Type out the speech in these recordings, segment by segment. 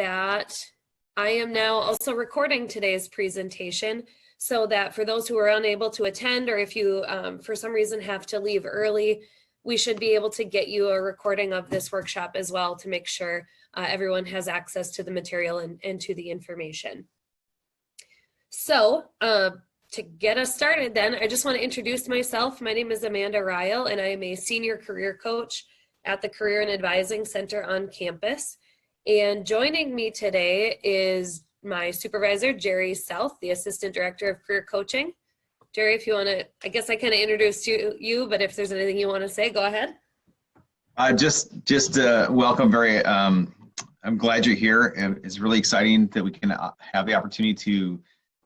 that I am now also recording today's presentation so that for those who are unable to attend, or if you for some reason have to leave early, we should be able to get you a recording of this workshop as well to make sure everyone has access to the material and to the information. So to get us started then, I just want to introduce myself. My name is Amanda Ryle, and I am a senior career coach at the Career and Advising Center on campus. And joining me today is my supervisor, Jerry South, the Assistant Director of Career Coaching. Jerry, if you want to, I guess I kind of introduced you, but if there's anything you want to say, go ahead. Just welcome. I'm glad you're here. It's really exciting that we can have the opportunity to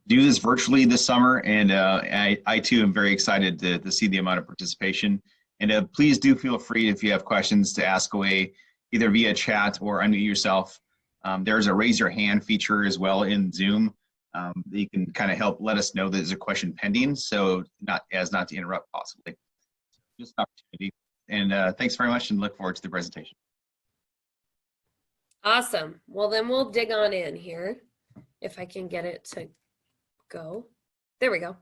do this virtually this summer, and I too am very excited to see the amount of participation. And please do feel free, if you have questions, to ask away either via chat or unmute yourself. There's a raise your hand feature as well in Zoom that you can kind of help let us know that there's a question pending, so not to interrupt possibly. Just an opportunity. And thanks very much, and look forward to the presentation. Awesome. Well, then we'll dig on in here if I can get it to go. There we go.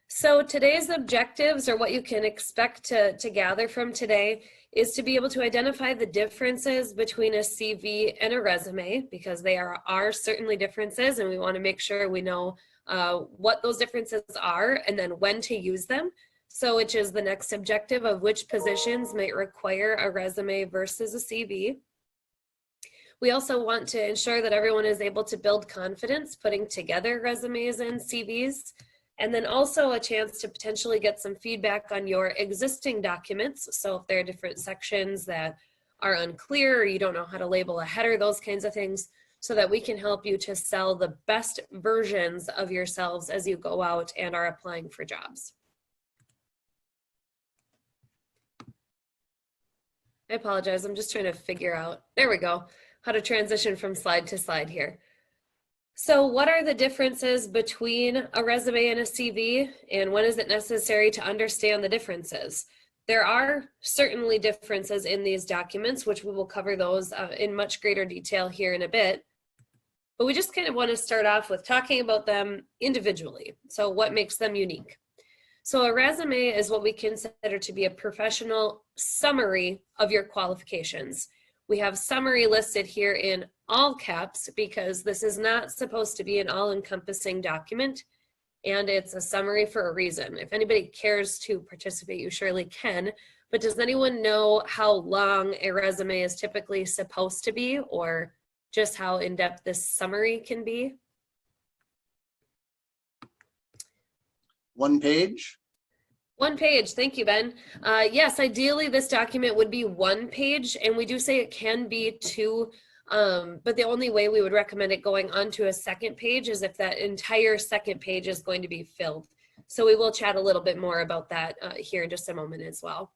So today's objectives, or what you can expect to gather from today, is to be able to identify the differences between a CV and a resume, because they are certainly differences, and we want to make sure we know what those differences are and then when to use them. So which is the next objective of which positions might require a resume versus a CV. We also want to ensure that everyone is able to build confidence putting together resumes and CVs, and then also a chance to potentially get some feedback on your existing documents. So if there are different sections that are unclear, or you don't know how to label a header, those kinds of things, so that we can help you to sell the best versions of yourselves as you go out and are applying for jobs. I apologize, I'm just trying to figure out, there we go, how to transition from slide to slide here. So what are the differences between a resume and a CV, and when is it necessary to understand the differences? There are certainly differences in these documents, which we will cover those in much greater detail here in a bit. But we just kind of want to start off with talking about them individually. So what makes them unique? So a resume is what we consider to be a professional summary of your qualifications. We have summary listed here in all caps because this is not supposed to be an all-encompassing document, and it's a summary for a reason. If anybody cares to participate, you surely can, but does anyone know how long a resume is typically supposed to be, or just how in-depth this summary can be? 1 page. 1 page, thank you, Ben. Yes, ideally this document would be 1 page, and we do say it can be 2, but the only way we would recommend it going onto a 2nd page is if that entire 2nd page is going to be filled. So we will chat a little bit more about that here in just a moment as well.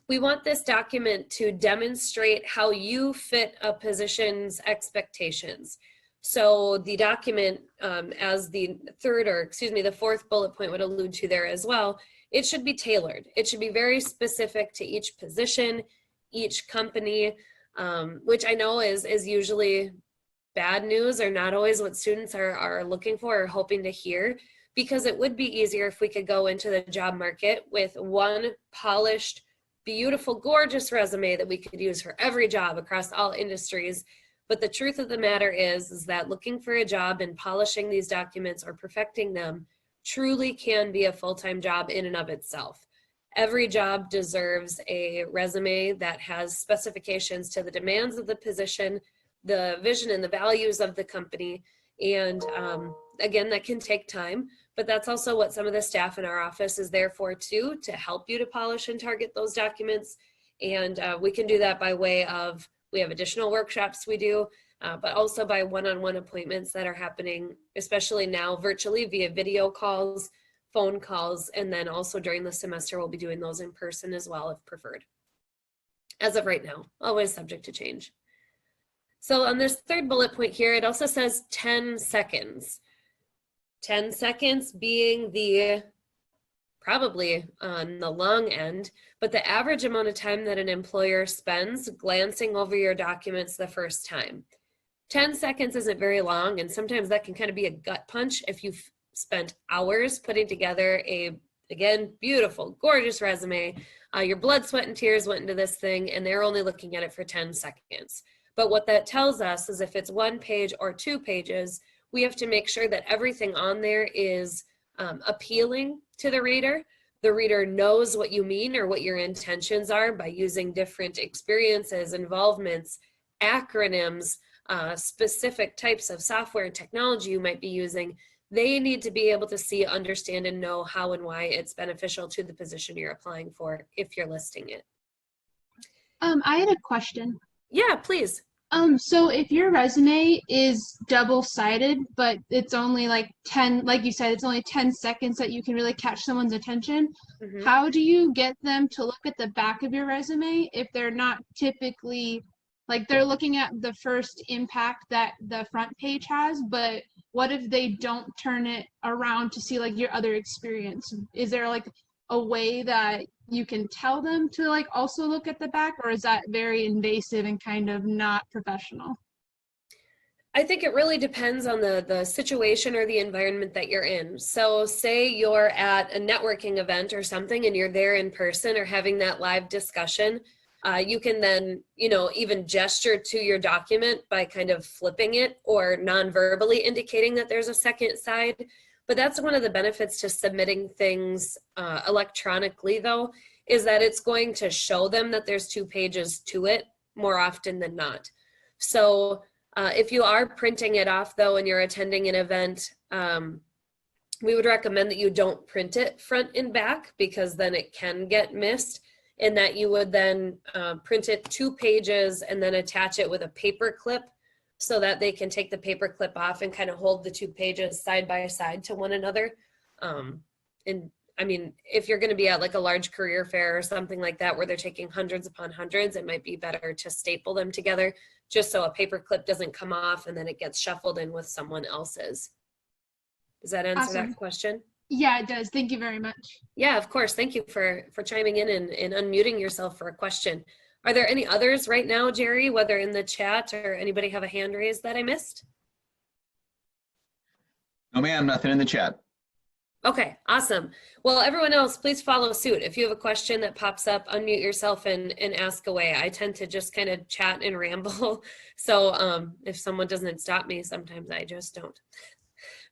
We want this document to demonstrate how you fit a position's expectations. So the document, as the the 4th bullet point would allude to there as well, it should be tailored. It should be very specific to each position, each company, which I know is usually bad news, or not always what students are looking for or hoping to hear, because it would be easier if we could go into the job market with one polished, beautiful, gorgeous resume that we could use for every job across all industries. But the truth of the matter is that looking for a job and polishing these documents or perfecting them truly can be a full-time job in and of itself. Every job deserves a resume that has specifications to the demands of the position, the vision and the values of the company. And again, that can take time, but that's also what some of the staff in our office is there for too, to help you to polish and target those documents. And we can do that by way of, we have additional workshops we do, but also by one-on-one appointments that are happening, especially now virtually via video calls, phone calls, and then also during the semester, we'll be doing those in person as well if preferred. As of right now, always subject to change. So on this 3rd bullet point here, it also says 10 seconds. 10 seconds being the probably on the long end, but the average amount of time that an employer spends glancing over your documents the first time. 10 seconds isn't very long, and sometimes that can kind of be a gut punch if you've spent hours putting together a, again, beautiful, gorgeous resume. Your blood, sweat, and tears went into this thing, and they're only looking at it for 10 seconds. But what that tells us is if it's 1 page or 2 pages, we have to make sure that everything on there is appealing to the reader. The reader knows what you mean or what your intentions are by using different experiences, involvements, acronyms, specific types of software and technology you might be using. They need to be able to see, understand, and know how and why it's beneficial to the position you're applying for if you're listing it. I had a question. Yeah, please. So if your resume is double-sided, but it's only like 10, like you said, it's only 10 seconds that you can really catch someone's attention, how do you get them to look at the back of your resume if they're not typically, like they're looking at the first impact that the front page has, but what if they don't turn it around to see like your other experience? Is there like a way that you can tell them to like also look at the back, or is that very invasive and kind of not professional? I think it really depends on the situation or the environment that you're in. So say you're at a networking event or something and you're there in person or having that live discussion, you can then, you know, even gesture to your document by kind of flipping it or non-verbally indicating that there's a second side. But that's one of the benefits to submitting things electronically, though, is that it's going to show them that there's 2 pages to it more often than not. So if you are printing it off, though, and you're attending an event, we would recommend that you don't print it front and back, because then it can get missed, and that you would then print it 2 pages and then attach it with a paper clip, so that they can take the paper clip off and kind of hold the 2 pages side by side to one another. And I mean, if you're going to be at like a large career fair or something like that, where they're taking hundreds upon hundreds, it might be better to staple them together just so a paper clip doesn't come off and then it gets shuffled in with someone else's. Does that answer that question? Yeah, it does. Thank you very much. Yeah, of course. Thank you for chiming in and unmuting yourself for a question. Are there any others right now, Jerry, whether in the chat or anybody have a hand raised that I missed? No, ma'am, nothing in the chat. Okay, awesome. Well, everyone else, please follow suit. If you have a question that pops up, unmute yourself and ask away. I tend to just kind of chat and ramble. So if someone doesn't stop me, sometimes I just don't.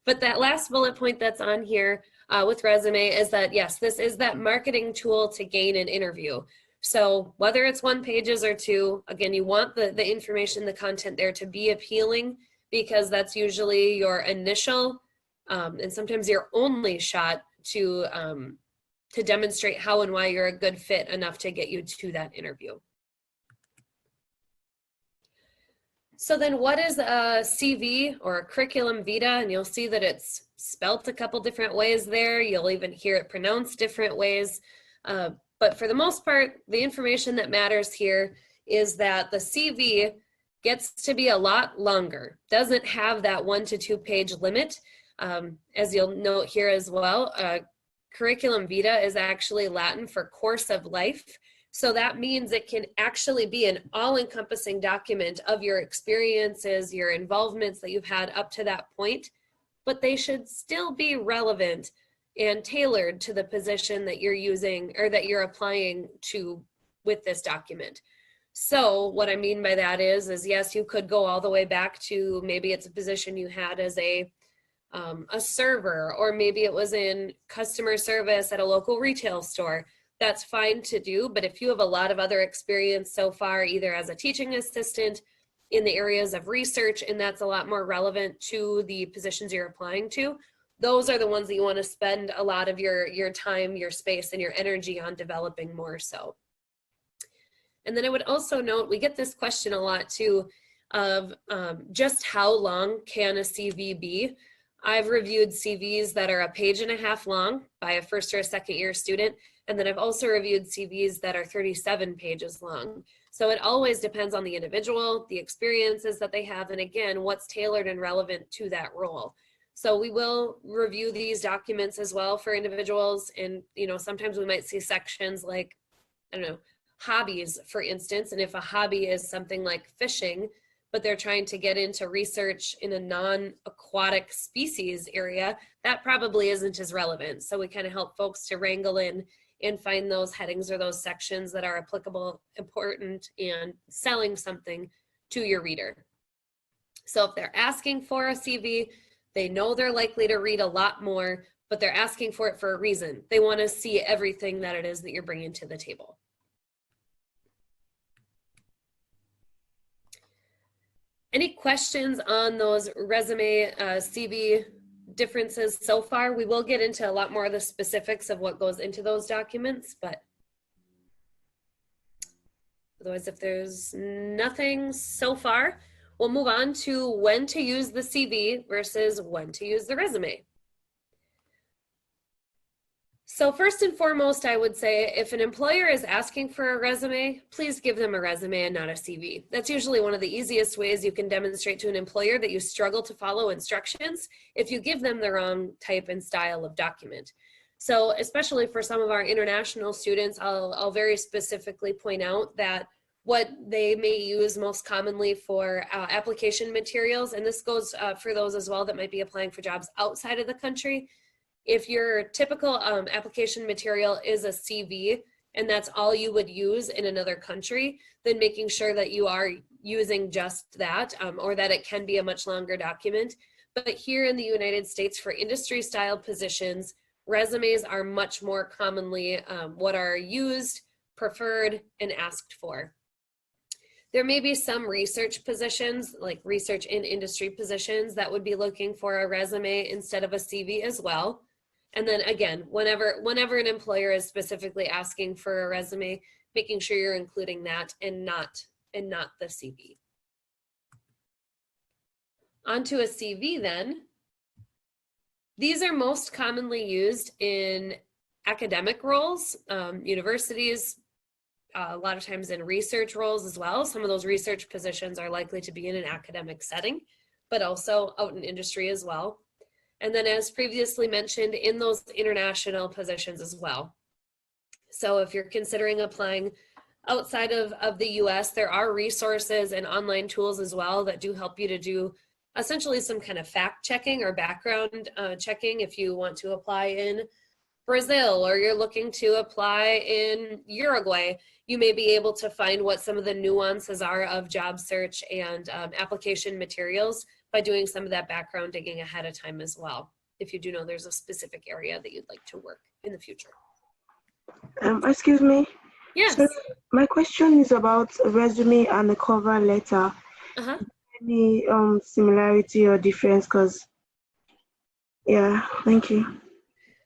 But that last bullet point that's on here with resume is that, yes, this is that marketing tool to gain an interview. So whether it's 1 pages or 2, again, you want the information, the content there to be appealing, because that's usually your initial and sometimes your only shot to demonstrate how and why you're a good fit enough to get you to that interview. So then what is a CV or a curriculum vitae? And you'll see that it's spelt a couple different ways there. You'll even hear it pronounced different ways. But for the most part, the information that matters here is that the CV gets to be a lot longer, doesn't have that 1 to 2 page limit. As you'll note here as well, curriculum vitae is actually Latin for course of life. So that means it can actually be an all-encompassing document of your experiences, your involvements that you've had up to that point, but they should still be relevant and tailored to the position that you're using or that you're applying to with this document. So what I mean by that is yes, you could go all the way back to maybe it's a position you had as a server, or maybe it was in customer service at a local retail store. That's fine to do, but if you have a lot of other experience so far, either as a teaching assistant in the areas of research, and that's a lot more relevant to the positions you're applying to, those are the ones that you want to spend a lot of your time, your space, and your energy on developing more so. And then I would also note, we get this question a lot too, of just how long can a CV be? I've reviewed CVs that are 1.5 pages long by a first or a second year student. And then I've also reviewed CVs that are 37 pages long. So it always depends on the individual, the experiences that they have, and again, what's tailored and relevant to that role. So we will review these documents as well for individuals. And, you know, sometimes we might see sections like, I don't know, hobbies, for instance. And if a hobby is something like fishing, but they're trying to get into research in a non-aquatic species area, that probably isn't as relevant. So we kind of help folks to wrangle in and find those headings or those sections that are applicable, important, and selling something to your reader. So if they're asking for a CV, they know they're likely to read a lot more, but they're asking for it for a reason. They want to see everything that it is that you're bringing to the table. Any questions on those resume CV differences so far? We will get into a lot more of the specifics of what goes into those documents, but otherwise, if there's nothing so far, we'll move on to when to use the CV versus when to use the resume. So first and foremost, I would say if an employer is asking for a resume, please give them a resume and not a CV. That's usually one of the easiest ways you can demonstrate to an employer that you struggle to follow instructions if you give them the wrong type and style of document. So especially for some of our international students, I'll very specifically point out that what they may use most commonly for application materials, and this goes for those as well that might be applying for jobs outside of the country. If your typical application material is a CV and that's all you would use in another country, then making sure that you are using just that or that it can be a much longer document. But here in the United States, for industry style positions, resumes are much more commonly what are used, preferred, and asked for. There may be some research positions, like research in industry positions, that would be looking for a resume instead of a CV as well. And then again, whenever an employer is specifically asking for a resume, making sure you're including that and not the CV. Onto a CV then. These are most commonly used in academic roles, universities, a lot of times in research roles as well. Some of those research positions are likely to be in an academic setting, but also out in industry as well. And then as previously mentioned, in those international positions as well. So if you're considering applying outside of the US, there are resources and online tools as well that do help you to do essentially some kind of fact checking or background checking if you want to apply in Brazil or you're looking to apply in Uruguay. You may be able to find what some of the nuances are of job search and application materials by doing some of that background digging ahead of time as well, if you do know there's a specific area that you'd like to work in the future. Excuse me? Yes. So my question is about a resume and a cover letter. Uh-huh. Any similarity or difference? Because, yeah, thank you.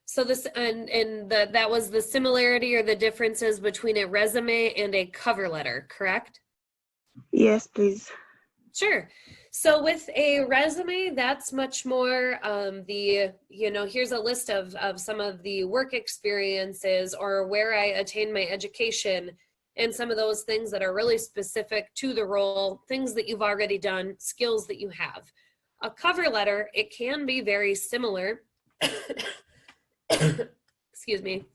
So this, that was the similarity or the differences between a resume and a cover letter, correct? Yes, please. Sure. So with a resume, that's much more here's a list of some of the work experiences or where I attained my education and some of those things that are really specific to the role, things that you've already done, skills that you have. A cover letter, it can be very similar. Excuse me.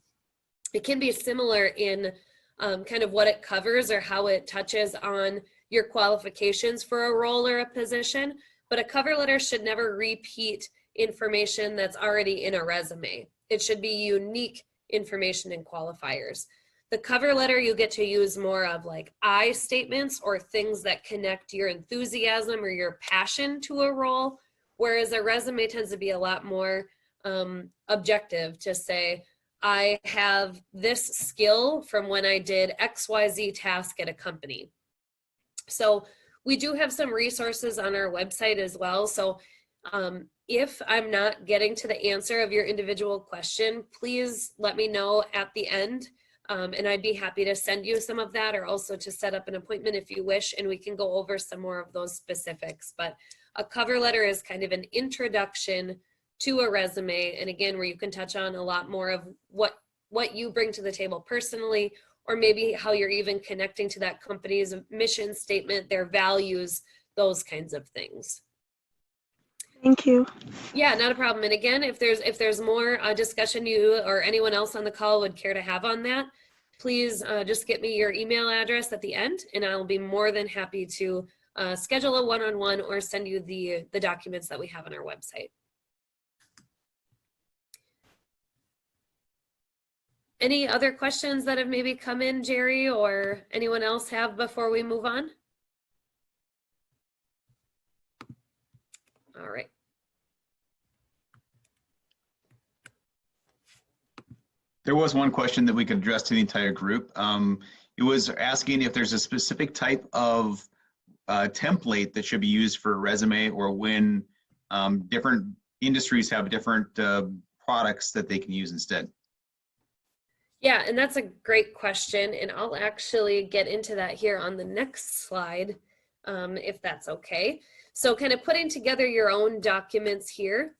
It can be similar in kind of what it covers or how it touches on your qualifications for a role or a position, but a cover letter should never repeat information that's already in a resume. It should be unique information and qualifiers. The cover letter, you get to use more of like I statements or things that connect your enthusiasm or your passion to a role, whereas a resume tends to be a lot more objective to say, I have this skill from when I did XYZ task at a company. So we do have some resources on our website as well. So if I'm not getting to the answer of your individual question, please let me know at the end. And I'd be happy to send you some of that or also to set up an appointment if you wish, and we can go over some more of those specifics. But a cover letter is kind of an introduction to a resume. And again, where you can touch on a lot more of what you bring to the table personally, or maybe how you're even connecting to that company's mission statement, their values, those kinds of things. Thank you. Yeah, not a problem. And again, if there's more discussion you or anyone else on the call would care to have on that, please just get me your email address at the end, and I'll be more than happy to schedule a one-on-one or send you the documents that we have on our website. Any other questions that have maybe come in, Jerry, or anyone else have before we move on? All right. There was one question that we could address to the entire group. It was asking if there's a specific type of template that should be used for a resume, or when different industries have different products that they can use instead. Yeah, and that's a great question, and I'll actually get into that here on the next slide, if that's okay. So kind of putting together your own documents here.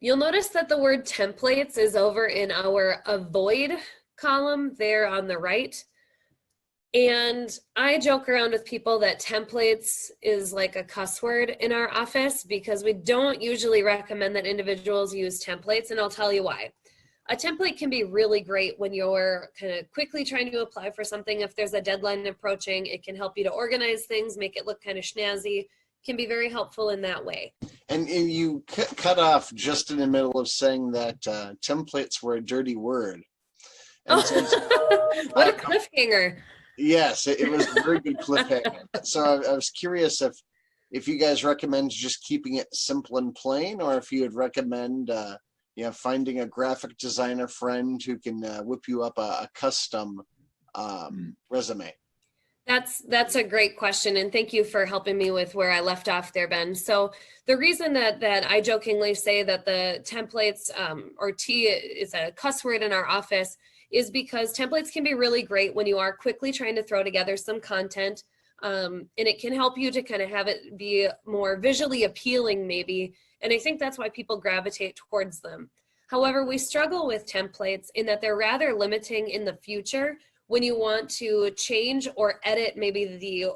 You'll notice that the word templates is over in our avoid column there on the right. And I joke around with people that templates is like a cuss word in our office, because we don't usually recommend that individuals use templates, and I'll tell you why. A template can be really great when you're kind of quickly trying to apply for something. If there's a deadline approaching, it can help you to organize things, make it look kind of snazzy. Can be very helpful in that way. And you cut off just in the middle of saying that templates were a dirty word. And What a cliffhanger. Yes, it was a very good cliffhanger. So I was curious if you guys recommend just keeping it simple and plain, or if you would recommend finding a graphic designer friend who can whip you up a custom resume. That's a great question, and thank you for helping me with where I left off there, Ben. So the reason that I jokingly say that the templates or T is a cuss word in our office is because templates can be really great when you are quickly trying to throw together some content, and it can help you to kind of have it be more visually appealing maybe, and I think that's why people gravitate towards them. However, we struggle with templates in that they're rather limiting in the future when you want to change or edit maybe the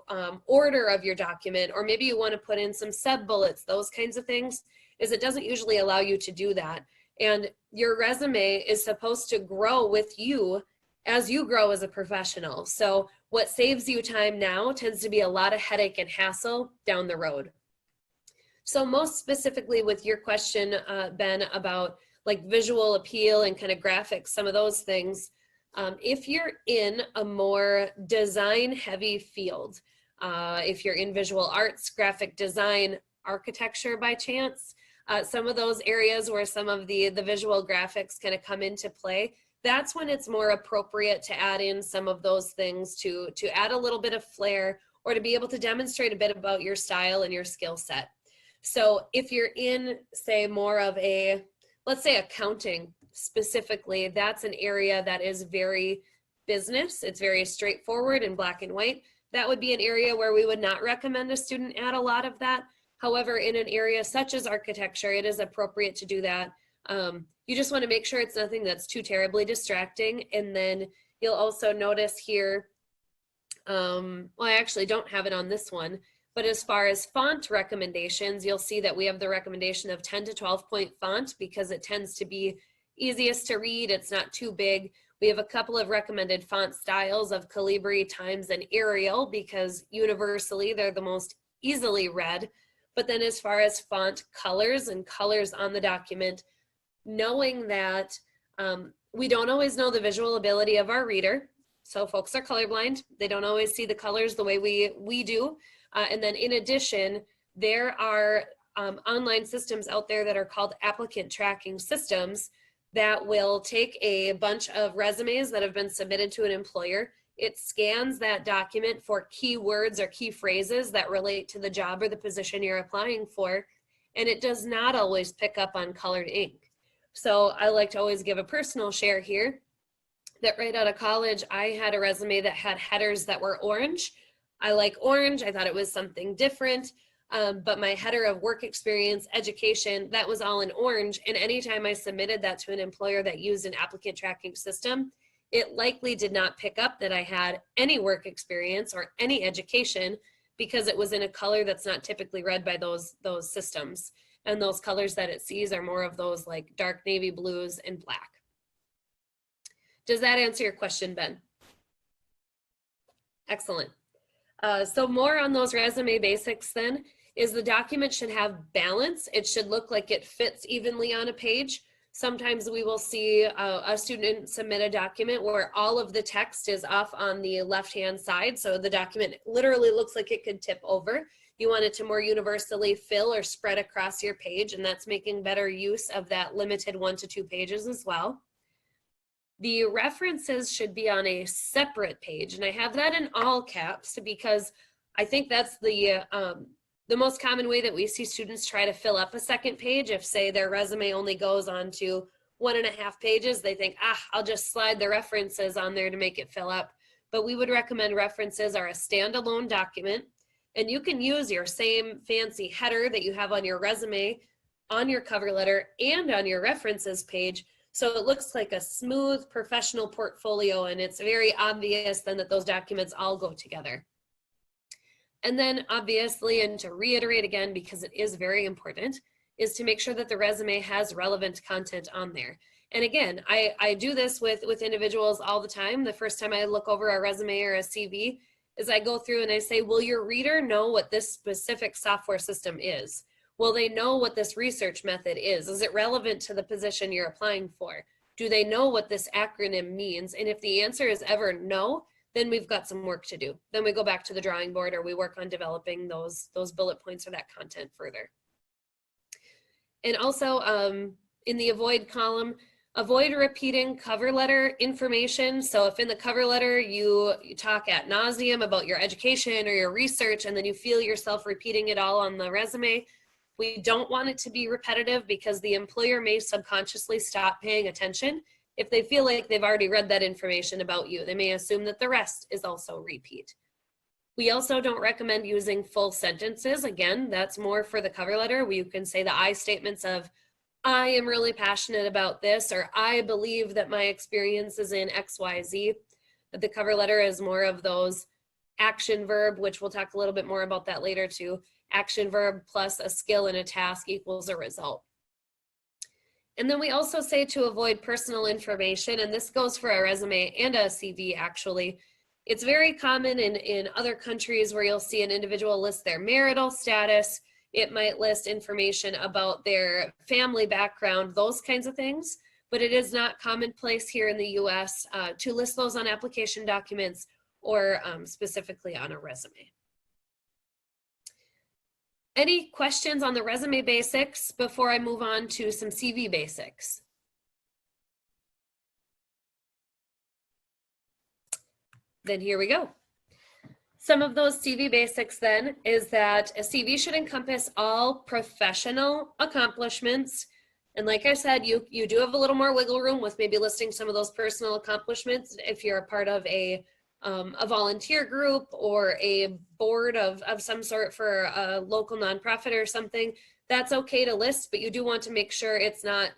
order of your document, or maybe you want to put in some sub-bullets, those kinds of things, is it doesn't usually allow you to do that. And your resume is supposed to grow with you as you grow as a professional. So what saves you time now tends to be a lot of headache and hassle down the road. So most specifically with your question, Ben, about like visual appeal and kind of graphics, some of those things, if you're in a more design heavy field, if you're in visual arts, graphic design, architecture by chance, some of those areas where some of the visual graphics kind of come into play, that's when it's more appropriate to add in some of those things to add a little bit of flair, or to be able to demonstrate a bit about your style and your skill set. So if you're in, say, more of a, let's say accounting specifically, that's an area that is very business. It's very straightforward and black and white. That would be an area where we would not recommend a student add a lot of that. However, in an area such as architecture, it is appropriate to do that. You just want to make sure it's nothing that's too terribly distracting. And then you'll also notice here, well, I actually don't have it on this one, but as far as font recommendations, you'll see that we have the recommendation of 10 to 12 point font because it tends to be easiest to read. It's not too big. We have a couple of recommended font styles of Calibri, Times, and Arial because universally they're the most easily read. But then as far as font colors and colors on the document, knowing that we don't always know the visual ability of our reader. So folks are colorblind. They don't always see the colors the way we do. And then in addition, there are online systems out there that are called applicant tracking systems that will take a bunch of resumes that have been submitted to an employer. It scans that document for keywords or key phrases that relate to the job or the position you're applying for, and it does not always pick up on colored ink. So I like to always give a personal share here that right out of college, I had a resume that had headers that were orange. I like orange. I thought it was something different. But my header of work experience, education, that was all in orange. And anytime I submitted that to an employer that used an applicant tracking system, it likely did not pick up that I had any work experience or any education because it was in a color that's not typically read by those systems. And those colors that it sees are more of those like dark navy blues and black. Does that answer your question, Ben? Excellent. So more on those resume basics then is the document should have balance. It should look like it fits evenly on a page. Sometimes we will see a student submit a document where all of the text is off on the left-hand side. So the document literally looks like it could tip over. You want it to more universally fill or spread across your page, and that's making better use of that limited 1 to 2 pages as well. The references should be on a separate page, and I have that in all caps because I think that's the most common way that we see students try to fill up a second page. If, say, their resume only goes on to 1.5 pages, they think, I'll just slide the references on there to make it fill up. But we would recommend references are a standalone document, and you can use your same fancy header that you have on your resume, on your cover letter, and on your references page. So it looks like a smooth professional portfolio, and it's very obvious then that those documents all go together. And then obviously, and to reiterate again, because it is very important, is to make sure that the resume has relevant content on there. And again, I do this with individuals all the time. The first time I look over a resume or a CV is I go through and I say, will your reader know what this specific software system is? Will they know what this research method is? Is it relevant to the position you're applying for? Do they know what this acronym means? And if the answer is ever no, then we've got some work to do. Then we go back to the drawing board, or we work on developing those bullet points or that content further. And also in the avoid column, avoid repeating cover letter information. So if in the cover letter you talk ad nauseum about your education or your research, and then you feel yourself repeating it all on the resume, we don't want it to be repetitive because the employer may subconsciously stop paying attention if they feel like they've already read that information about you. They may assume that the rest is also repeat. We also don't recommend using full sentences. Again, that's more for the cover letter, where you can say the I statements of, I am really passionate about this, or I believe that my experience is in XYZ. But the cover letter is more of those action verb, which we'll talk a little bit more about that later too. Action verb plus a skill and a task equals a result. And then we also say to avoid personal information, and this goes for a resume and a CV actually. It's very common in other countries where you'll see an individual list their marital status. It might list information about their family background, those kinds of things. But it is not commonplace here in the US to list those on application documents or specifically on a resume. Any questions on the resume basics before I move on to some CV basics? Then here we go. Some of those CV basics then is that a CV should encompass all professional accomplishments. And like I said, you do have a little more wiggle room with maybe listing some of those personal accomplishments if you're a part of a volunteer group or a board of some sort for a local nonprofit or something. That's okay to list, but you do want to make sure it's not,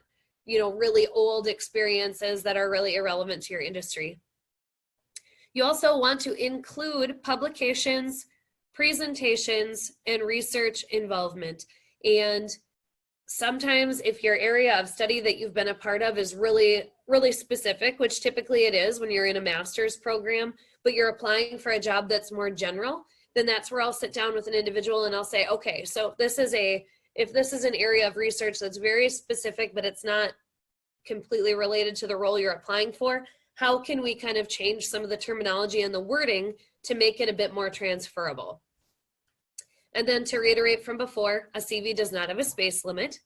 really old experiences that are really irrelevant to your industry. You also want to include publications, presentations, and research involvement. And sometimes if your area of study that you've been a part of is really, really specific, which typically it is when you're in a master's program, but you're applying for a job that's more general, then that's where I'll sit down with an individual and I'll say, okay, so if this is an area of research that's very specific, but it's not completely related to the role you're applying for, how can we kind of change some of the terminology and the wording to make it a bit more transferable? And then to reiterate from before, a CV does not have a space limit.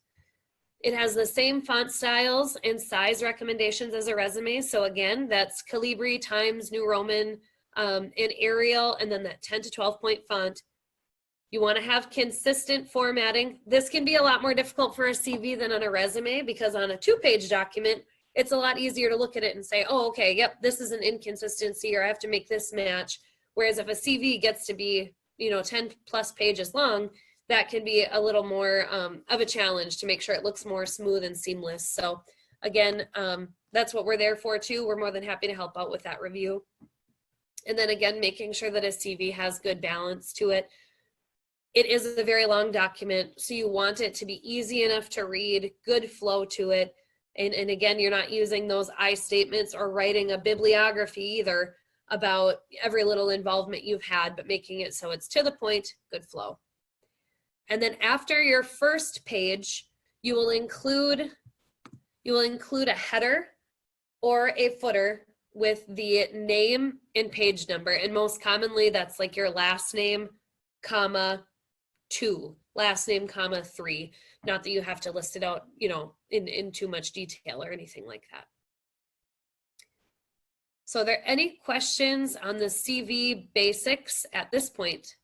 It has the same font styles and size recommendations as a resume. So again, that's Calibri, Times New Roman, and Arial, and then that 10 to 12 point font. You want to have consistent formatting. This can be a lot more difficult for a CV than on a resume, because on a 2-page document, it's a lot easier to look at it and say, oh, okay, yep, this is an inconsistency, or I have to make this match. Whereas if a CV gets to be 10 plus pages long, that can be a little more of a challenge to make sure it looks more smooth and seamless. So again, that's what we're there for too. We're more than happy to help out with that review. And then again, making sure that a CV has good balance to it. It is a very long document, so you want it to be easy enough to read, good flow to it. And again, you're not using those I statements or writing a bibliography either. about every little involvement you've had, but making it so it's to the point, good flow. And then after your first page, you will include a header or a footer with the name and page number. And most commonly that's like your last name, comma, 2, last name, comma, 3. Not that you have to list it out, you know, in too much detail or anything like that. So are there any questions on the CV basics at this point?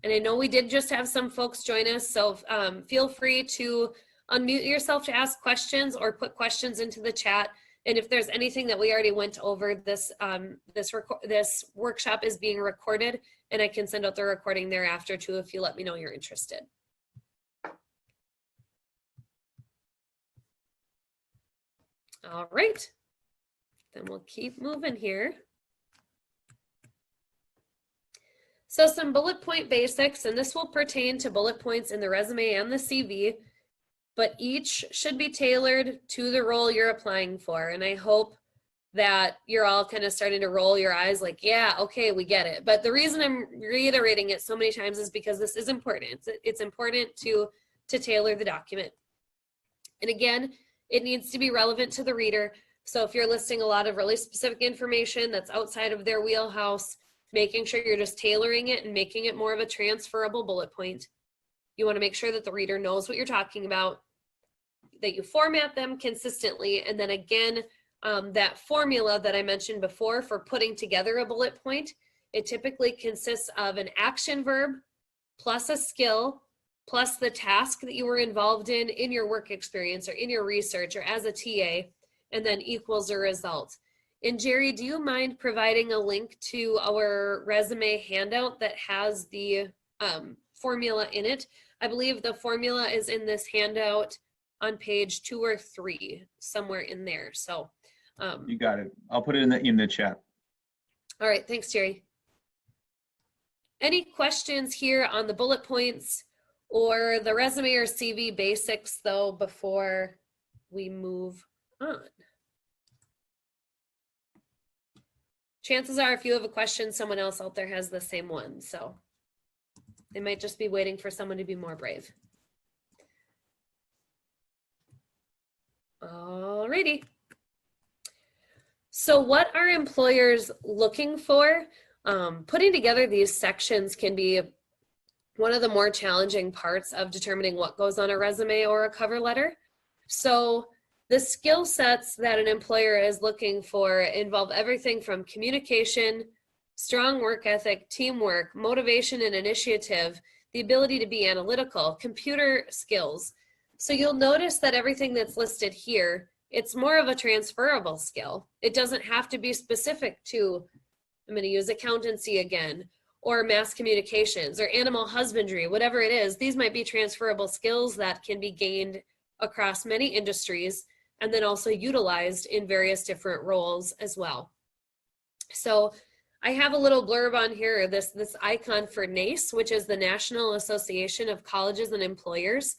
And I know we did just have some folks join us, so feel free to unmute yourself to ask questions or put questions into the chat. And if there's anything that we already went over, this workshop is being recorded, and I can send out the recording thereafter too if you let me know you're interested. All right, then we'll keep moving here. So some bullet point basics, and this will pertain to bullet points in the resume and the CV, but each should be tailored to the role you're applying for. And I hope that you're all kind of starting to roll your eyes like, yeah, okay, we get it. But the reason I'm reiterating it so many times is because this is important. It's important to tailor the document. And again, it needs to be relevant to the reader. So if you're listing a lot of really specific information that's outside of their wheelhouse, making sure you're just tailoring it and making it more of a transferable bullet point. You want to make sure that the reader knows what you're talking about, that you format them consistently, and then again, that formula that I mentioned before for putting together a bullet point, it typically consists of an action verb plus a skill plus the task that you were involved in your work experience or in your research or as a TA, and then equals a result. And Jerry, do you mind providing a link to our resume handout that has the formula in it? I believe the formula is in this handout on page 2 or 3, somewhere in there. So you got it. I'll put it in the chat. All right, thanks, Jerry. Any questions here on the bullet points or the resume or CV basics though before we move on? Chances are if you have a question, someone else out there has the same one. So they might just be waiting for someone to be more brave. Alrighty. So what are employers looking for? Putting together these sections can be one of the more challenging parts of determining what goes on a resume or a cover letter. So the skill sets that an employer is looking for involve everything from communication, strong work ethic, teamwork, motivation and initiative, the ability to be analytical, computer skills. So you'll notice that everything that's listed here, it's more of a transferable skill. It doesn't have to be specific to, I'm going to use accountancy again, or mass communications or animal husbandry, whatever it is. These might be transferable skills that can be gained across many industries and then also utilized in various different roles as well. So I have a little blurb on here, this icon for NACE, which is the National Association of Colleges and Employers.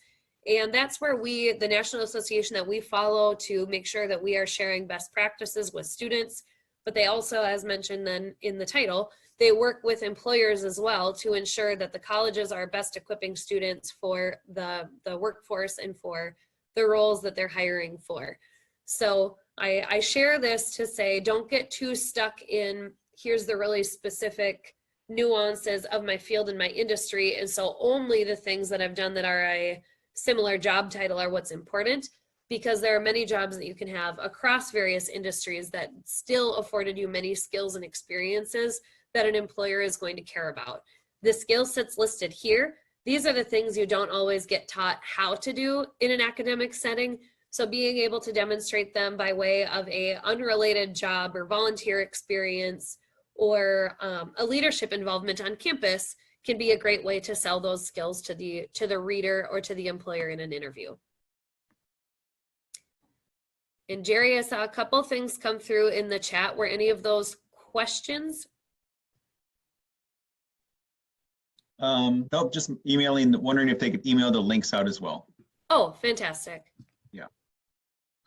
And that's where the National Association that we follow to make sure that we are sharing best practices with students. But they also, as mentioned then in the title, they work with employers as well to ensure that the colleges are best equipping students for the workforce and for the roles that they're hiring for. So I share this to say, don't get too stuck in, here's the really specific nuances of my field and my industry. And so only the things that I've done that are a similar job title are what's important, because there are many jobs that you can have across various industries that still afforded you many skills and experiences that an employer is going to care about. The skill sets listed here, these are the things you don't always get taught how to do in an academic setting. So being able to demonstrate them by way of a unrelated job or volunteer experience or a leadership involvement on campus can be a great way to sell those skills to the reader or to the employer in an interview. And Jerry, I saw a couple things come through in the chat. Were any of those questions? Nope, just emailing, wondering if they could email the links out as well. Oh, fantastic. Yeah.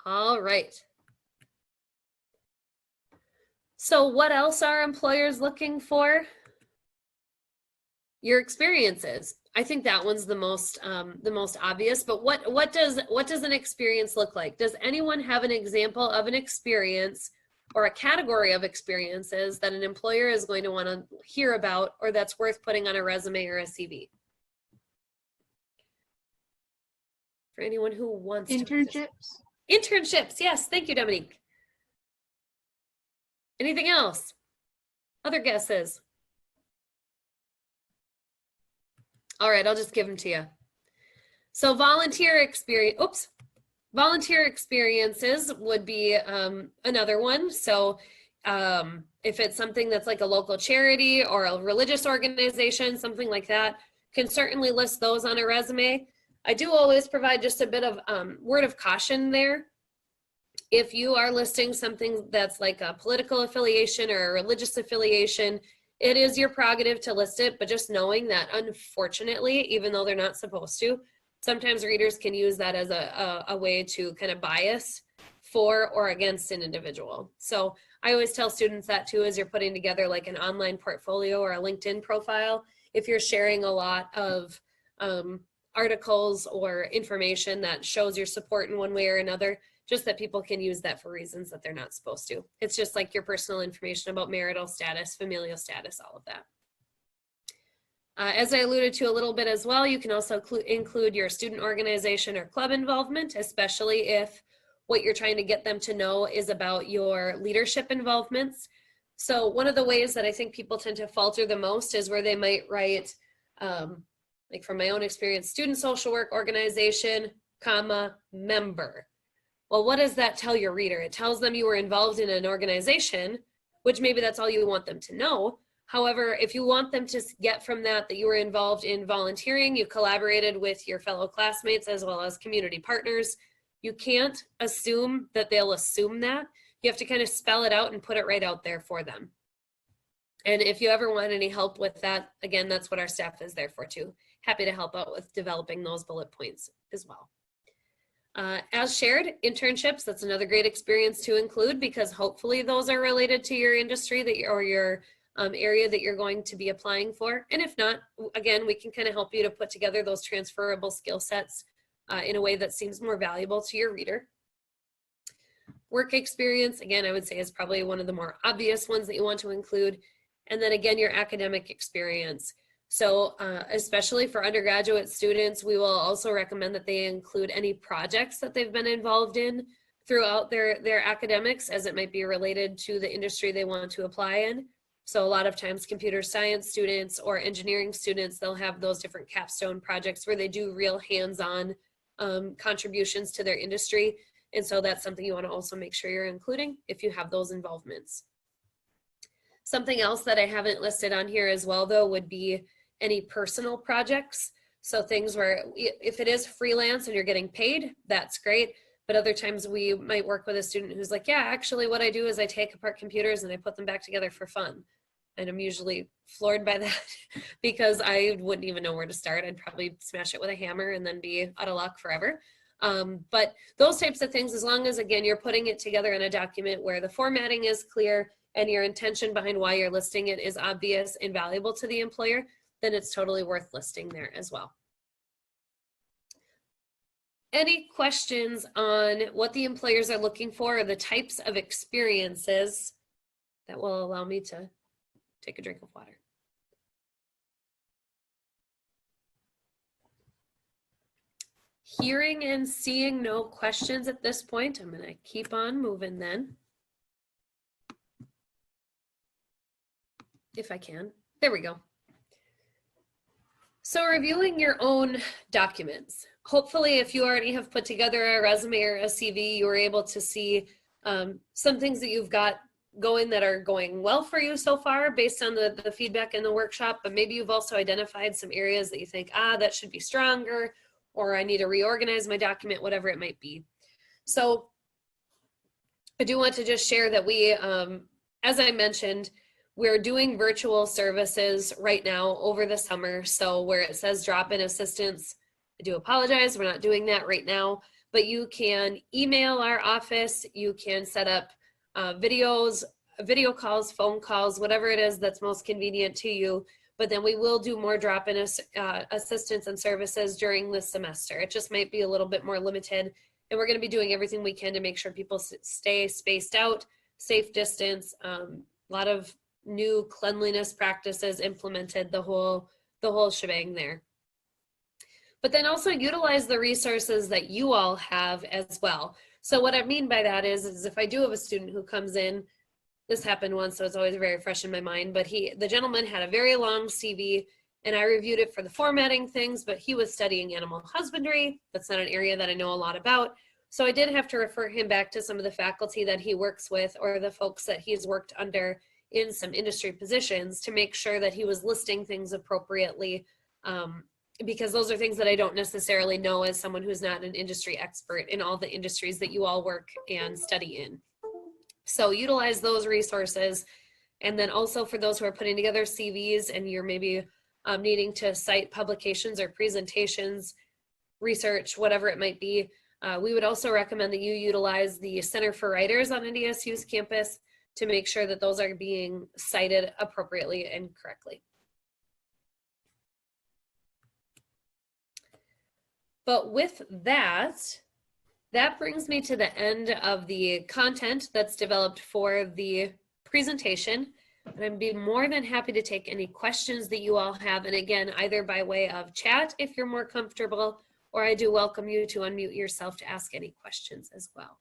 All right. So what else are employers looking for? Your experiences. I think that one's the most obvious, but what does an experience look like? Does anyone have an example of an experience or a category of experiences that an employer is going to want to hear about or that's worth putting on a resume or a CV? For anyone who wants Internships. Internships, yes. Thank you, Dominique. Anything else? Other guesses? All right, I'll just give them to you. So volunteer experiences would be another one. So if it's something that's like a local charity or a religious organization, something like that, can certainly list those on a resume. I do always provide just a bit of word of caution there. If you are listing something that's like a political affiliation or a religious affiliation, it is your prerogative to list it, but just knowing that unfortunately, even though they're not supposed to, sometimes readers can use that as a way to kind of bias for or against an individual. So I always tell students that too, as you're putting together like an online portfolio or a LinkedIn profile, if you're sharing a lot of articles or information that shows your support in one way or another, just that people can use that for reasons that they're not supposed to. It's just like your personal information about marital status, familial status, all of that. As I alluded to a little bit as well, you can also include your student organization or club involvement, especially if what you're trying to get them to know is about your leadership involvements. So one of the ways that I think people tend to falter the most is where they might write, like from my own experience, student social work organization, comma, member. Well, what does that tell your reader? It tells them you were involved in an organization, which maybe that's all you want them to know. However, if you want them to get from that you were involved in volunteering, you collaborated with your fellow classmates as well as community partners, you can't assume that they'll assume that. You have to kind of spell it out and put it right out there for them. And if you ever want any help with that, again, that's what our staff is there for too. Happy to help out with developing those bullet points as well. As shared, internships, that's another great experience to include because hopefully those are related to your industry or your area that you're going to be applying for. And if not, again, we can kind of help you to put together those transferable skill sets in a way that seems more valuable to your reader. Work experience, again, I would say is probably one of the more obvious ones that you want to include. And then again, your academic experience. So especially for undergraduate students, we will also recommend that they include any projects that they've been involved in throughout their academics, as it might be related to the industry they want to apply in. So a lot of times computer science students or engineering students, they'll have those different capstone projects where they do real hands-on contributions to their industry. And so that's something you want to also make sure you're including if you have those involvements. Something else that I haven't listed on here as well, though, would be any personal projects. So things where if it is freelance and you're getting paid, that's great. But other times we might work with a student who's like, yeah, actually what I do is I take apart computers and I put them back together for fun. And I'm usually floored by that because I wouldn't even know where to start. I'd probably smash it with a hammer and then be out of luck forever. But those types of things, as long as, again, you're putting it together in a document where the formatting is clear and your intention behind why you're listing it is obvious and valuable to the employer, then it's totally worth listing there as well. Any questions on what the employers are looking for or the types of experiences that will allow me to take a drink of water? Hearing and seeing no questions at this point, I'm going to keep on moving then. If I can. There we go. So reviewing your own documents. Hopefully, if you already have put together a resume or a CV, you were able to see some things that you've got going that are going well for you so far based on the feedback in the workshop, but maybe you've also identified some areas that you think, that should be stronger, or I need to reorganize my document, whatever it might be. So I do want to just share that we, as I mentioned, we're doing virtual services right now over the summer. So where it says drop-in assistance, I do apologize, we're not doing that right now, but you can email our office, you can set up videos video calls, phone calls, whatever it is that's most convenient to you. But then we will do more drop-in assistance and services during this semester. It just might be a little bit more limited. And we're going to be doing everything we can to make sure people stay spaced out, safe distance, a lot of new cleanliness practices implemented, the whole shebang there. But then also utilize the resources that you all have as well. So what I mean by that is if I do have a student who comes in, this happened once, so it's always very fresh in my mind, but the gentleman had a very long CV, and I reviewed it for the formatting things, but he was studying animal husbandry. That's not an area that I know a lot about. So I did have to refer him back to some of the faculty that he works with or the folks that he's worked under in some industry positions to make sure that he was listing things appropriately, because those are things that I don't necessarily know as someone who's not an industry expert in all the industries that you all work and study in. So utilize those resources. And then also for those who are putting together CVs and you're maybe needing to cite publications or presentations, research, whatever it might be, we would also recommend that you utilize the Center for Writers on NDSU's campus to make sure that those are being cited appropriately and correctly. But with that, that brings me to the end of the content that's developed for the presentation. And I'd be more than happy to take any questions that you all have. And again, either by way of chat, if you're more comfortable, or I do welcome you to unmute yourself to ask any questions as well.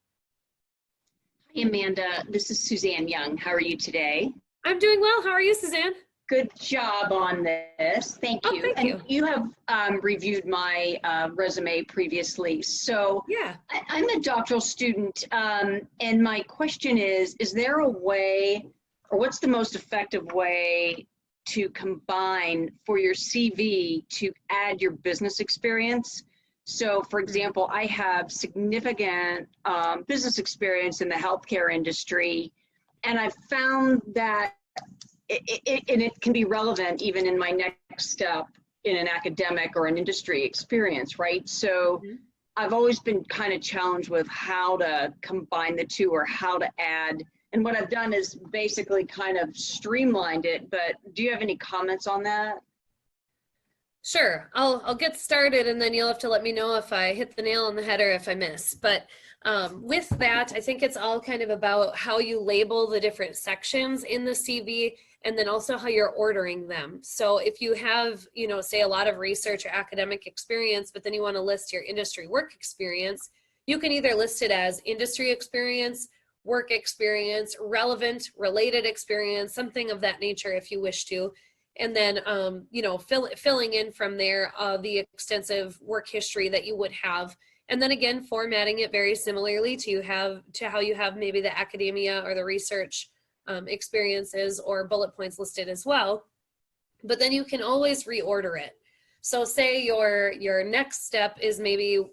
Hi, Amanda. This is Suzanne Young. How are you today? I'm doing well. How are you, Suzanne? Good job on this. Thank you. Thank you. And you have reviewed my resume previously. So Yeah. I'm a doctoral student, and my question is there a way, or what's the most effective way to combine for your CV to add your business experience? So for example, I have significant business experience in the healthcare industry, and I've found that it can be relevant even in my next step in an academic or an industry experience, right? So I've always been kind of challenged with how to combine the two or how to add. And what I've done is basically kind of streamlined it, but do you have any comments on that? Sure, I'll get started and then you'll have to let me know if I hit the nail on the head or if I miss. But with that, I think it's all kind of about how you label the different sections in the CV and then also how you're ordering them. So if you have, you know, say a lot of research or academic experience, but then you want to list your industry work experience, you can either list it as industry experience, work experience, relevant, related experience, something of that nature if you wish to. And then, you know, filling in from there the extensive work history that you would have. And then again, formatting it very similarly to how you have maybe the academia or the research experiences or bullet points listed as well. But then you can always reorder it. So say your next step is maybe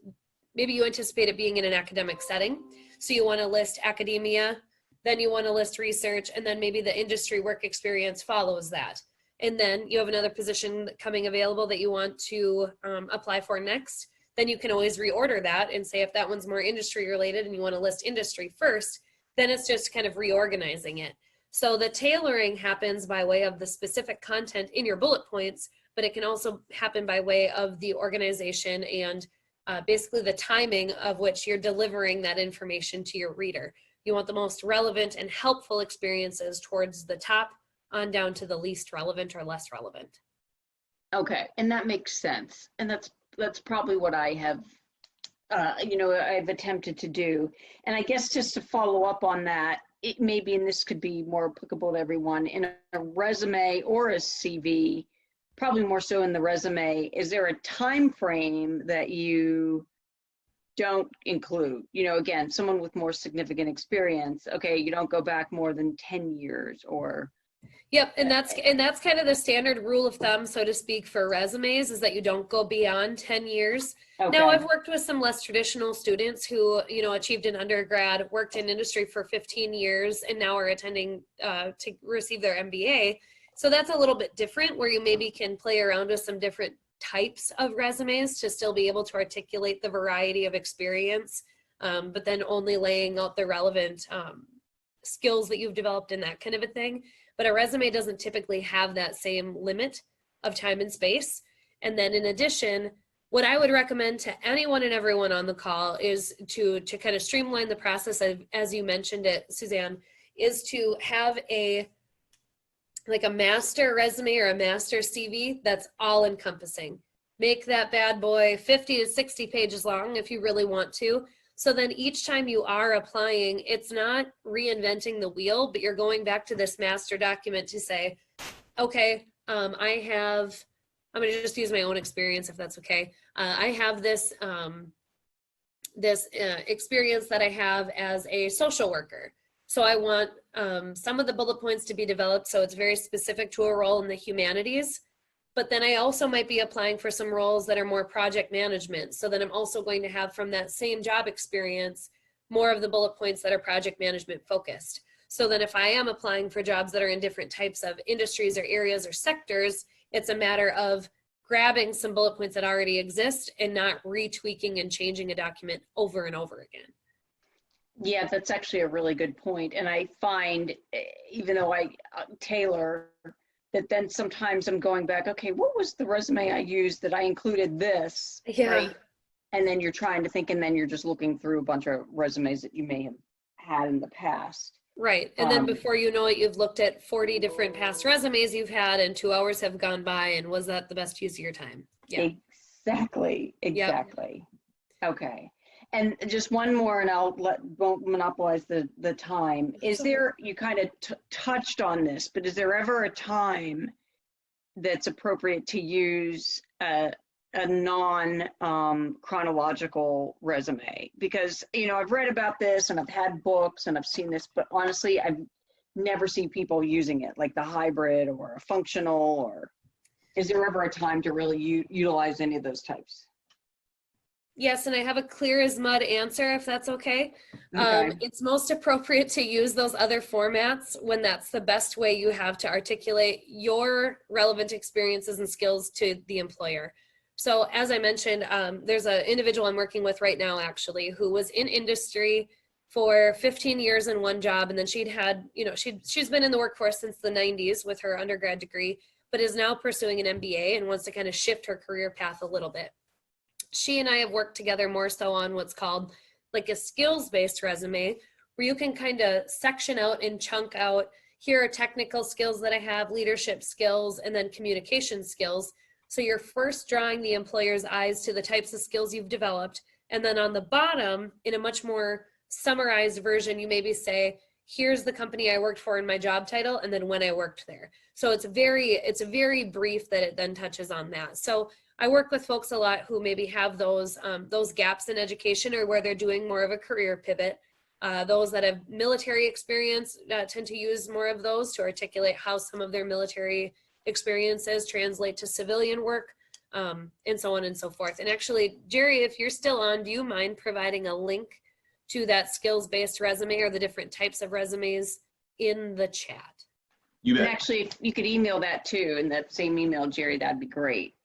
you anticipate it being in an academic setting. So you want to list academia, then you want to list research, and then maybe the industry work experience follows that. And then you have another position coming available that you want to apply for next, then you can always reorder that and say if that one's more industry related and you want to list industry first, then it's just kind of reorganizing it. So the tailoring happens by way of the specific content in your bullet points, but it can also happen by way of the organization and basically the timing of which you're delivering that information to your reader. You want the most relevant and helpful experiences towards the top on down to the least relevant or less relevant. Okay, and that makes sense. And that's probably what I have, I've attempted to do. And I guess just to follow up on that, it may be, and this could be more applicable to everyone, in a resume or a CV, probably more so in the resume, is there a time frame that you don't include? You know, again, someone with more significant experience, okay, you don't go back more than 10 years or... Yep, and that's kind of the standard rule of thumb, so to speak, for resumes, is that you don't go beyond 10 years. Okay. Now, I've worked with some less traditional students who, you know, achieved an undergrad, worked in industry for 15 years, and now are attending to receive their MBA. So that's a little bit different, where you maybe can play around with some different types of resumes to still be able to articulate the variety of experience, but then only laying out the relevant skills that you've developed and that kind of a thing. But a resume doesn't typically have that same limit of time and space. And then in addition, what I would recommend to anyone and everyone on the call is to kind of streamline the process of, as you mentioned it, Suzanne, is to have a master resume or a master CV that's all encompassing. Make that bad boy 50 to 60 pages long if you really want to. So then each time you are applying, it's not reinventing the wheel, but you're going back to this master document to say, okay, I'm going to just use my own experience if that's okay. I have this experience that I have as a social worker. So I want some of the bullet points to be developed so it's very specific to a role in the humanities. But then I also might be applying for some roles that are more project management. So then I'm also going to have from that same job experience, more of the bullet points that are project management focused. So then if I am applying for jobs that are in different types of industries or areas or sectors, it's a matter of grabbing some bullet points that already exist and not retweaking and changing a document over and over again. Yeah, that's actually a really good point. And I find, even though I tailor, that then sometimes I'm going back, okay, what was the resume I used that I included this? Yeah. Right? And then you're trying to think, and then you're just looking through a bunch of resumes that you may have had in the past. Right. And then before you know it, you've looked at 40 different past resumes you've had and 2 hours have gone by. And was that the best use of your time? Yeah. Exactly. Yep. Okay. And just one more, and won't monopolize the time. Is there, you kind of touched on this, but is there ever a time that's appropriate to use a non-chronological resume? Because, I've read about this and I've had books and I've seen this, but honestly, I've never seen people using it, like the hybrid or a functional, or is there ever a time to really utilize any of those types? Yes, and I have a clear as mud answer if that's okay. Okay. It's most appropriate to use those other formats when that's the best way you have to articulate your relevant experiences and skills to the employer. So as I mentioned, there's an individual I'm working with right now actually who was in industry for 15 years in one job, and then she's been in the workforce since the 90s with her undergrad degree, but is now pursuing an MBA and wants to kind of shift her career path a little bit. She and I have worked together more so on what's called like a skills-based resume, where you can kind of section out and chunk out, here are technical skills that I have, leadership skills, and then communication skills. So you're first drawing the employer's eyes to the types of skills you've developed. And then on the bottom, in a much more summarized version, you maybe say, here's the company I worked for in my job title, and then when I worked there. So it's a very brief that it then touches on that. So I work with folks a lot who maybe have those gaps in education or where they're doing more of a career pivot. Those that have military experience tend to use more of those to articulate how some of their military experiences translate to civilian work, and so on and so forth. And actually, Jerry, if you're still on, do you mind providing a link to that skills-based resume or the different types of resumes in the chat? You bet. And actually, if you could email that too, in that same email, Jerry, that'd be great.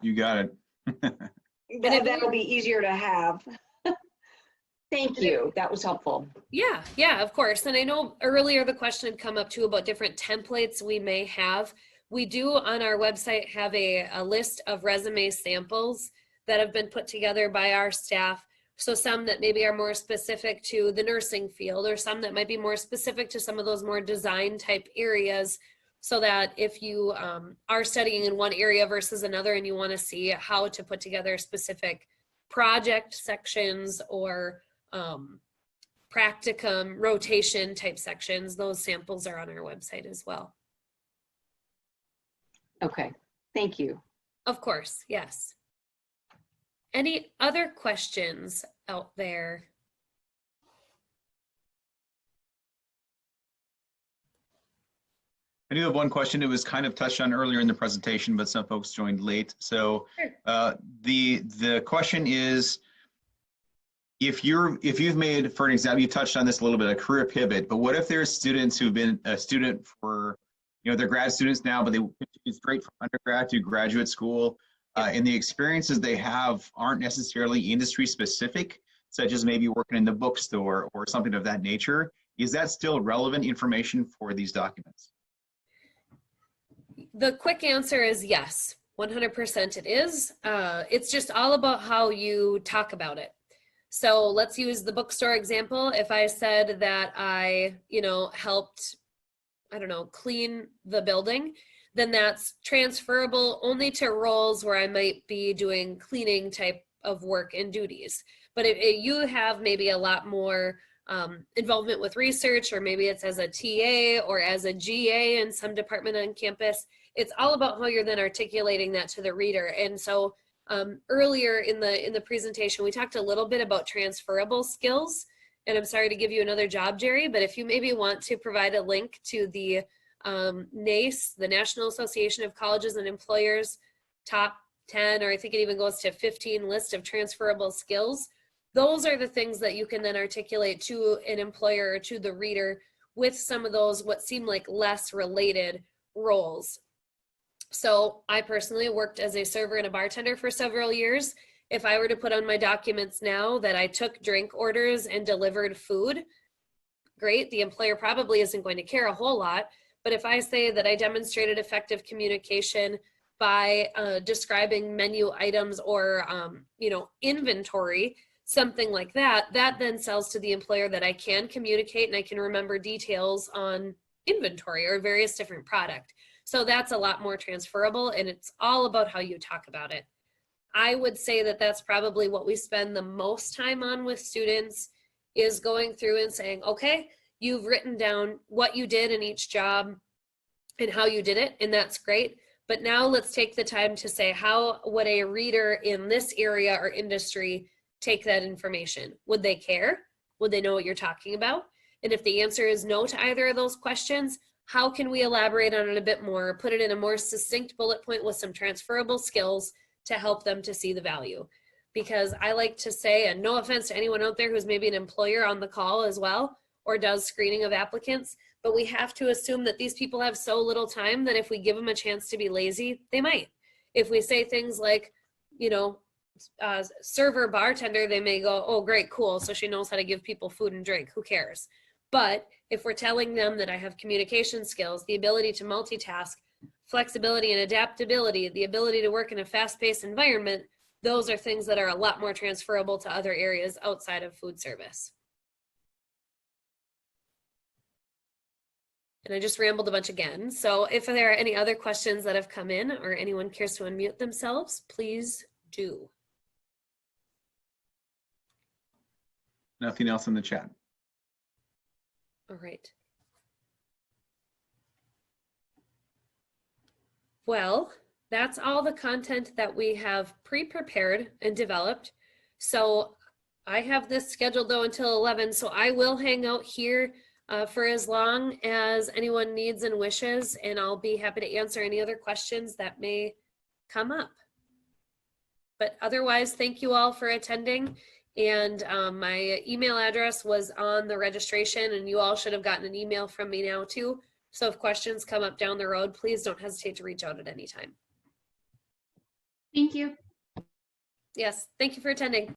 You got it. That'll be easier to have. Thank you. That was helpful. Yeah, of course. And I know earlier the question had come up too about different templates we may have. We do on our website have a list of resume samples that have been put together by our staff. So some that maybe are more specific to the nursing field, or some that might be more specific to some of those more design type areas, so that if you are studying in one area versus another and you want to see how to put together specific project sections or practicum rotation type sections, those samples are on our website as well. Okay, thank you. Of course, yes. Any other questions out there? I do have one question. It was kind of touched on earlier in the presentation, but some folks joined late. So the question is, if you've made, for an example, you touched on this a little bit, a career pivot, but what if there's students who've been a student for, they're grad students now, but they continue straight from undergrad to graduate school, and the experiences they have aren't necessarily industry specific, such as maybe working in the bookstore or something of that nature. Is that still relevant information for these documents? The quick answer is yes, 100% it is. It's just all about how you talk about it. So let's use the bookstore example. If I said that I, helped, I don't know, clean the building, then that's transferable only to roles where I might be doing cleaning type of work and duties. But if you have maybe a lot more involvement with research, or maybe it's as a TA or as a GA in some department on campus, it's all about how you're then articulating that to the reader. And so earlier in the presentation, we talked a little bit about transferable skills. And I'm sorry to give you another job, Jerry, but if you maybe want to provide a link to the NACE, the National Association of Colleges and Employers, top 10, or I think it even goes to 15 list of transferable skills. Those are the things that you can then articulate to an employer or to the reader with some of those what seem like less related roles. So I personally worked as a server and a bartender for several years. If I were to put on my documents now that I took drink orders and delivered food, great, the employer probably isn't going to care a whole lot. But if I say that I demonstrated effective communication by describing menu items or, inventory, something like that, that then sells to the employer that I can communicate and I can remember details on inventory or various different product. So that's a lot more transferable, and it's all about how you talk about it. I would say that that's probably what we spend the most time on with students, is going through and saying, okay, you've written down what you did in each job and how you did it, and that's great. But now let's take the time to say, how would a reader in this area or industry take that information? Would they care? Would they know what you're talking about? And if the answer is no to either of those questions, how can we elaborate on it a bit more, put it in a more succinct bullet point with some transferable skills to help them to see the value? Because I like to say, and no offense to anyone out there who's maybe an employer on the call as well, or does screening of applicants, but we have to assume that these people have so little time that if we give them a chance to be lazy, they might. If we say things like, server, bartender, they may go, oh, great, cool, so she knows how to give people food and drink, who cares? But if we're telling them that I have communication skills, the ability to multitask, flexibility and adaptability, the ability to work in a fast-paced environment, those are things that are a lot more transferable to other areas outside of food service. And I just rambled a bunch again. So if there are any other questions that have come in or anyone cares to unmute themselves, please do. Nothing else in the chat. All right. Well, that's all the content that we have pre-prepared and developed. So I have this scheduled though until 11, so I will hang out here for as long as anyone needs and wishes, and I'll be happy to answer any other questions that may come up. But otherwise, thank you all for attending. And my email address was on the registration, and you all should have gotten an email from me now too. So if questions come up down the road, please don't hesitate to reach out at any time. Thank you. Yes, thank you for attending.